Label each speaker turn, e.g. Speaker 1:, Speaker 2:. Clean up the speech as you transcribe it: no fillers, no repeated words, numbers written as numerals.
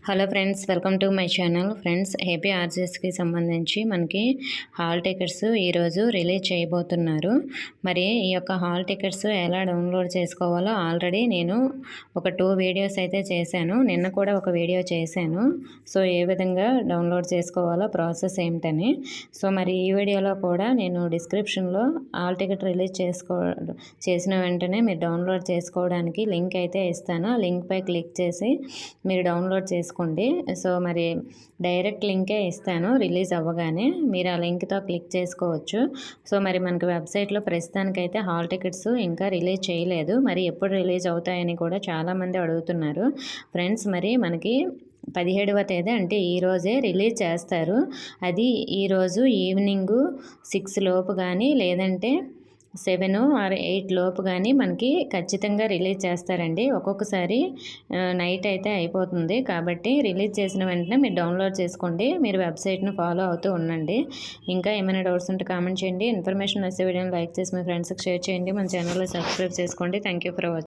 Speaker 1: Hello friends, welcome to my channel. Friends, AP ఆర్జీఎస్కి సంబంధించి మనకి హాల్ టికెట్స్ ఈరోజు రిలీజ్ చేయబోతున్నారు. మరి ఈ యొక్క హాల్ టికెట్స్ ఎలా డౌన్లోడ్ చేసుకోవాలో ఆల్రెడీ నేను ఒక 2 వీడియోస్ అయితే చేశాను. నిన్న కూడా ఒక వీడియో చేశాను. సో ఏ విధంగా డౌన్లోడ్ చేసుకోవాలో ప్రాసెస్ ఏమిటని. సో మరి ఈ వీడియోలో కూడా నేను డిస్క్రిప్షన్లో హాల్ టికెట్ రిలీజ్ చేసిన వెంటనే మీరు డౌన్లోడ్ చేసుకోవడానికి లింక్ అయితే ఇస్తాను. ఆ లింక్పై క్లిక్ చేసి మీరు డౌన్లోడ్ చేసుకోండి. సో మరి డైరెక్ట్ లింకే ఇస్తాను. రిలీజ్ అవ్వగానే మీరు ఆ లింక్తో క్లిక్ చేసుకోవచ్చు. సో మరి మనకి వెబ్సైట్లో ప్రస్తుతానికైతే హాల్ టికెట్స్ ఇంకా రిలీజ్ చేయలేదు. మరి ఎప్పుడు రిలీజ్ అవుతాయని కూడా చాలామంది అడుగుతున్నారు ఫ్రెండ్స్. మరి మనకి 17వ తేదీ అంటే ఈరోజే రిలీజ్ చేస్తారు. అది ఈరోజు ఈవినింగ్ 6 లోపు కానీ లేదంటే 7 or 8 లోపు కానీ మనకి ఖచ్చితంగా రిలీజ్ చేస్తారండి. ఒక్కొక్కసారి నైట్ అయితే అయిపోతుంది. కాబట్టి రిలీజ్ చేసిన వెంటనే మీరు డౌన్లోడ్ చేసుకోండి. మీరు వెబ్సైట్ను ఫాలో అవుతూ ఉండండి. ఇంకా ఏమైనా డౌట్స్ ఉంటే కామెంట్ చేయండి. ఇన్ఫర్మేషన్ నచ్చే వీడియోని లైక్ చేసి మీ ఫ్రెండ్స్కి షేర్ చేయండి. మన ఛానల్లో సబ్స్క్రైబ్ చేసుకోండి. Thank you for watching.